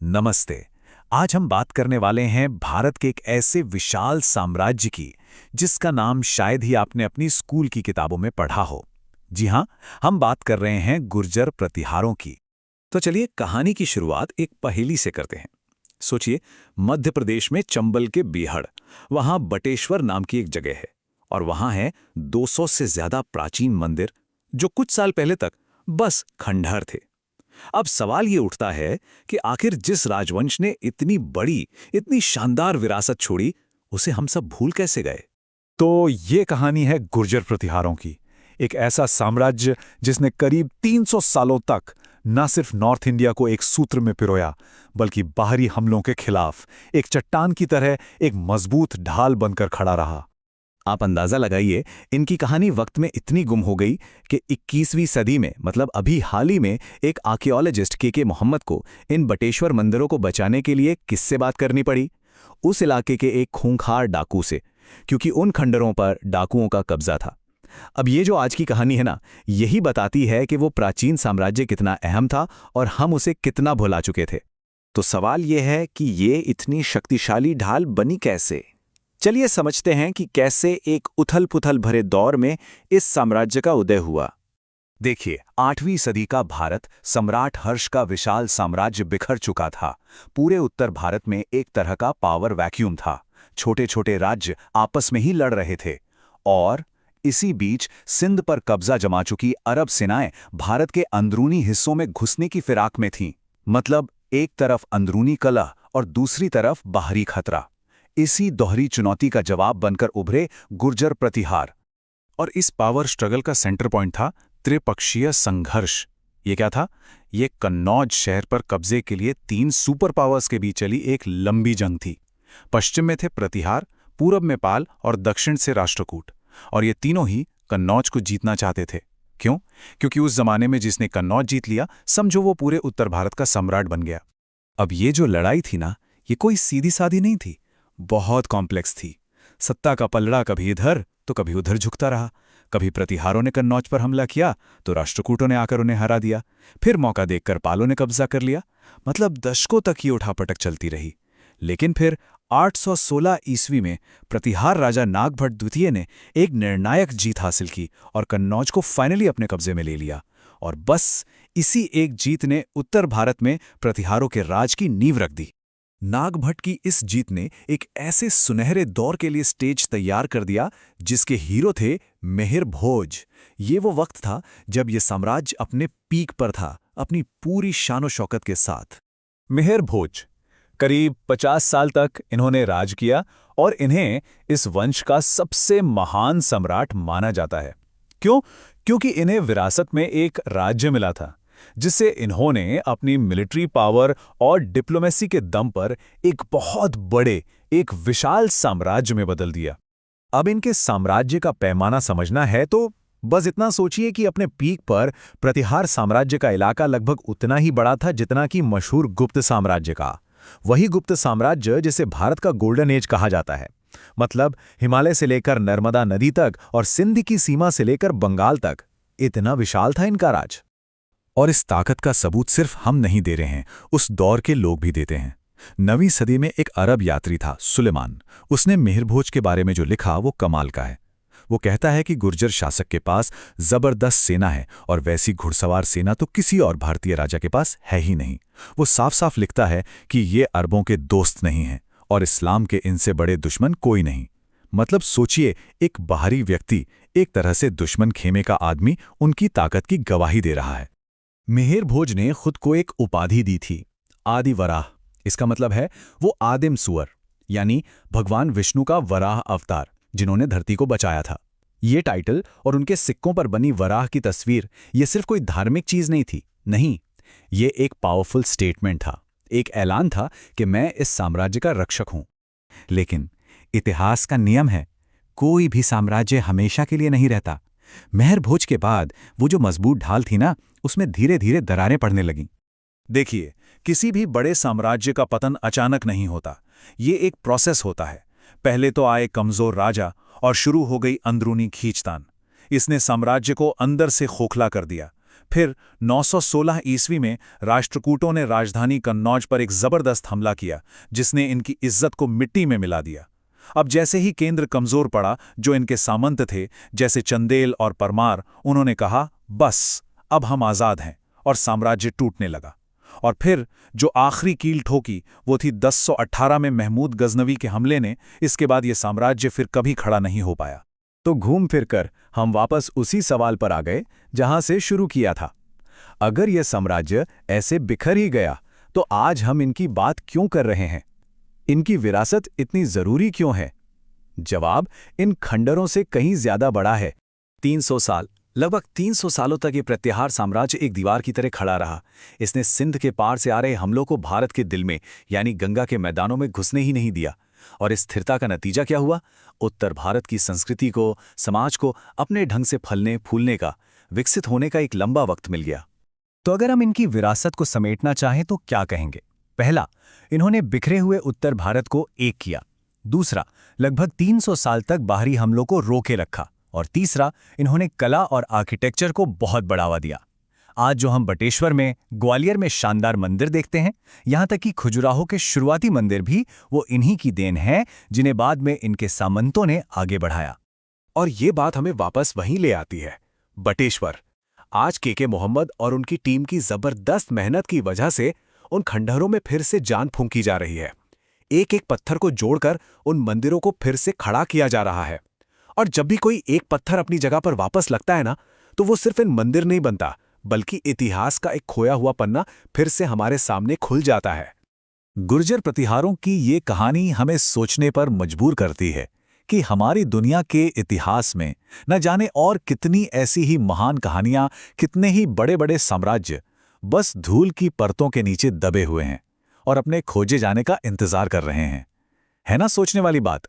नमस्ते। आज हम बात करने वाले हैं भारत के एक ऐसे विशाल साम्राज्य की जिसका नाम शायद ही आपने अपनी स्कूल की किताबों में पढ़ा हो। जी हाँ, हम बात कर रहे हैं गुर्जर प्रतिहारों की। तो चलिए कहानी की शुरुआत एक पहेली से करते हैं। सोचिए, मध्य प्रदेश में चंबल के बीहड़, वहां बटेश्वर नाम की एक जगह है और वहां है 200 से ज्यादा प्राचीन मंदिर जो कुछ साल पहले तक बस खंडहर थे। अब सवाल ये उठता है कि आखिर जिस राजवंश ने इतनी बड़ी, इतनी शानदार विरासत छोड़ी, उसे हम सब भूल कैसे गए? तो ये कहानी है गुर्जर प्रतिहारों की। एक ऐसा साम्राज्य जिसने करीब 300 सालों तक न सिर्फ नॉर्थ इंडिया को एक सूत्र में पिरोया, बल्कि बाहरी हमलों के खिलाफ एक चट्टान की तरह एक मजबूत ढाल बनकर खड़ा रहा। आप अंदाजा लगाइए, इनकी कहानी वक्त में इतनी गुम हो गई कि 21वीं सदी में, मतलब अभी हाल ही में, एक आर्कियोलॉजिस्ट के मोहम्मद को इन बटेश्वर मंदिरों को बचाने के लिए किससे बात करनी पड़ी? उस इलाके के एक खूंखार डाकू से, क्योंकि उन खंडरों पर डाकुओं का कब्जा था। अब ये जो आज की कहानी है ना, यही बताती है कि वो प्राचीन साम्राज्य कितना अहम था और हम उसे कितना भुला चुके थे। तो सवाल ये है कि ये इतनी शक्तिशाली ढाल बनी कैसे? चलिए समझते हैं कि कैसे एक उथल-पुथल भरे दौर में इस साम्राज्य का उदय हुआ। देखिए, 8वीं सदी का भारत, सम्राट हर्ष का विशाल साम्राज्य बिखर चुका था। पूरे उत्तर भारत में एक तरह का पावर वैक्यूम था। छोटे-छोटे राज्य आपस में ही लड़ रहे थे और इसी बीच सिंध पर कब्जा जमा चुकी अरब सेनाएं भारत के अंदरूनी हिस्सों में घुसने की फिराक में थीं। मतलब एक तरफ अंदरूनी कलह और दूसरी तरफ बाहरी खतरा। इसी दोहरी चुनौती का जवाब बनकर उभरे गुर्जर प्रतिहार। और इस पावर स्ट्रगल का सेंटर पॉइंट था त्रिपक्षीय संघर्ष। ये क्या था? ये कन्नौज शहर पर कब्जे के लिए 3 सुपर पावर्स के बीच चली एक लंबी जंग थी। पश्चिम में थे प्रतिहार, पूरब में पाल और दक्षिण से राष्ट्रकूट। और ये तीनों ही कन्नौज को जीतना चाहते थे। क्यों? क्योंकि उस जमाने में जिसने कन्नौज जीत लिया, समझो वो पूरे उत्तर भारत का सम्राट बन गया। अब ये जो लड़ाई थी ना, ये कोई सीधी सादी नहीं थी, बहुत कॉम्प्लेक्स थी। सत्ता का पलड़ा कभी इधर तो कभी उधर झुकता रहा। कभी प्रतिहारों ने कन्नौज पर हमला किया तो राष्ट्रकूटों ने आकर उन्हें हरा दिया। फिर मौका देखकर पालों ने कब्जा कर लिया। मतलब दशकों तक ये उठापटक चलती रही। लेकिन फिर 816 ईस्वी में प्रतिहार राजा नागभट्ट द्वितीय ने एक निर्णायक जीत हासिल की और कन्नौज को फाइनली अपने कब्जे में ले लिया। और बस इसी एक जीत ने उत्तर भारत में प्रतिहारों के राज की नींव रख दी। नागभट्ट की इस जीत ने एक ऐसे सुनहरे दौर के लिए स्टेज तैयार कर दिया जिसके हीरो थे मिहिर भोज। ये वो वक्त था जब ये साम्राज्य अपने पीक पर था, अपनी पूरी शानो शौकत के साथ। मिहिर भोज करीब 50 साल तक इन्होंने राज किया और इन्हें इस वंश का सबसे महान सम्राट माना जाता है। क्यों? क्योंकि इन्हें विरासत में एक राज्य मिला था जिसे इन्होंने अपनी मिलिट्री पावर और डिप्लोमेसी के दम पर एक बहुत बड़े, एक विशाल साम्राज्य में बदल दिया। अब इनके साम्राज्य का पैमाना समझना है तो बस इतना सोचिए कि अपने पीक पर प्रतिहार साम्राज्य का इलाका लगभग उतना ही बड़ा था जितना कि मशहूर गुप्त साम्राज्य का। वही गुप्त साम्राज्य जिसे भारत का गोल्डन एज कहा जाता है। मतलब हिमालय से लेकर नर्मदा नदी तक और सिंध की सीमा से लेकर बंगाल तक, इतना विशाल था इनका राज। और इस ताकत का सबूत सिर्फ हम नहीं दे रहे हैं, उस दौर के लोग भी देते हैं। 9वीं सदी में एक अरब यात्री था सुलेमान। उसने मिहिर भोज के बारे में जो लिखा वो कमाल का है। वो कहता है कि गुर्जर शासक के पास जबरदस्त सेना है और वैसी घुड़सवार सेना तो किसी और भारतीय राजा के पास है ही नहीं। वो साफ साफ लिखता है कि ये अरबों के दोस्त नहीं हैं और इस्लाम के इनसे बड़े दुश्मन कोई नहीं। मतलब सोचिए, एक बाहरी व्यक्ति, एक तरह से दुश्मन खेमे का आदमी, उनकी ताकत की गवाही दे रहा है। मिहिर भोज ने खुद को एक उपाधि दी थी, आदि वराह। इसका मतलब है वो आदिम सुअर, यानी भगवान विष्णु का वराह अवतार जिन्होंने धरती को बचाया था। ये टाइटल और उनके सिक्कों पर बनी वराह की तस्वीर, ये सिर्फ कोई धार्मिक चीज नहीं थी, नहीं, ये एक पावरफुल स्टेटमेंट था, एक ऐलान था कि मैं इस साम्राज्य का रक्षक हूं। लेकिन इतिहास का नियम है, कोई भी साम्राज्य हमेशा के लिए नहीं रहता। मिहिर भोज के बाद वो जो मजबूत ढाल थी ना, उसमें धीरे धीरे दरारें पड़ने लगीं। देखिए, किसी भी बड़े साम्राज्य का पतन अचानक नहीं होता, ये एक प्रोसेस होता है। पहले तो आए कमजोर राजा और शुरू हो गई अंदरूनी खींचतान। इसने साम्राज्य को अंदर से खोखला कर दिया। फिर 916 ईस्वी में राष्ट्रकूटों ने राजधानी कन्नौज पर एक जबरदस्त हमला किया, जिसने इनकी इज्जत को मिट्टी में मिला दिया। अब जैसे ही केंद्र कमजोर पड़ा, जो इनके सामंत थे जैसे चंदेल और परमार, उन्होंने कहा बस अब हम आज़ाद हैं, और साम्राज्य टूटने लगा। और फिर जो आखिरी कील ठोकी वो थी 1018 में महमूद गजनवी के हमले ने। इसके बाद ये साम्राज्य फिर कभी खड़ा नहीं हो पाया। तो घूम फिर कर हम वापस उसी सवाल पर आ गए जहां से शुरू किया था। अगर यह साम्राज्य ऐसे बिखर ही गया तो आज हम इनकी बात क्यों कर रहे हैं? इनकी विरासत इतनी जरूरी क्यों है? जवाब इन खंडरों से कहीं ज्यादा बड़ा है। 300 साल, लगभग 300 सालों तक ये प्रत्याहार साम्राज्य एक दीवार की तरह खड़ा रहा। इसने सिंध के पार से आ रहे हमलों को भारत के दिल में यानी गंगा के मैदानों में घुसने ही नहीं दिया। और इस स्थिरता का नतीजा क्या हुआ? उत्तर भारत की संस्कृति को, समाज को अपने ढंग से फलने फूलने का, विकसित होने का एक लंबा वक्त मिल गया। तो अगर हम इनकी विरासत को समेटना चाहें तो क्या कहेंगे? पहला, इन्होंने बिखरे हुए उत्तर भारत को एक किया। दूसरा, लगभग 300 साल तक बाहरी हमलों को रोके रखा। और तीसरा, इन्होंने कला और आर्किटेक्चर को बहुत बढ़ावा दिया। आज जो हम बटेश्वर में, ग्वालियर में शानदार मंदिर देखते हैं, यहाँ तक कि खजुराहो के शुरुआती मंदिर भी वो इन्हीं की देन है, जिन्हें बाद में इनके सामंतों ने आगे बढ़ाया। और ये बात हमें वापस वहीं ले आती है, बटेश्वर। आज के मोहम्मद और उनकी टीम की जबरदस्त मेहनत की वजह से उन खंडहरों में फिर से जान फूंकी जा रही है। एक एक पत्थर को जोड़कर उन मंदिरों को फिर से खड़ा किया जा रहा है। और जब भी कोई एक पत्थर अपनी जगह पर वापस लगता है ना, तो वो सिर्फ इन मंदिर नहीं बनता, बल्कि इतिहास का एक खोया हुआ पन्ना फिर से हमारे सामने खुल जाता है। गुर्जर प्रतिहारों की ये कहानी हमें सोचने पर मजबूर करती है कि हमारी दुनिया के इतिहास में न जाने और कितनी ऐसी ही महान कहानियां, कितने ही बड़े बड़े साम्राज्य बस धूल की परतों के नीचे दबे हुए हैं और अपने खोजे जाने का इंतजार कर रहे हैं। है ना सोचने वाली बात?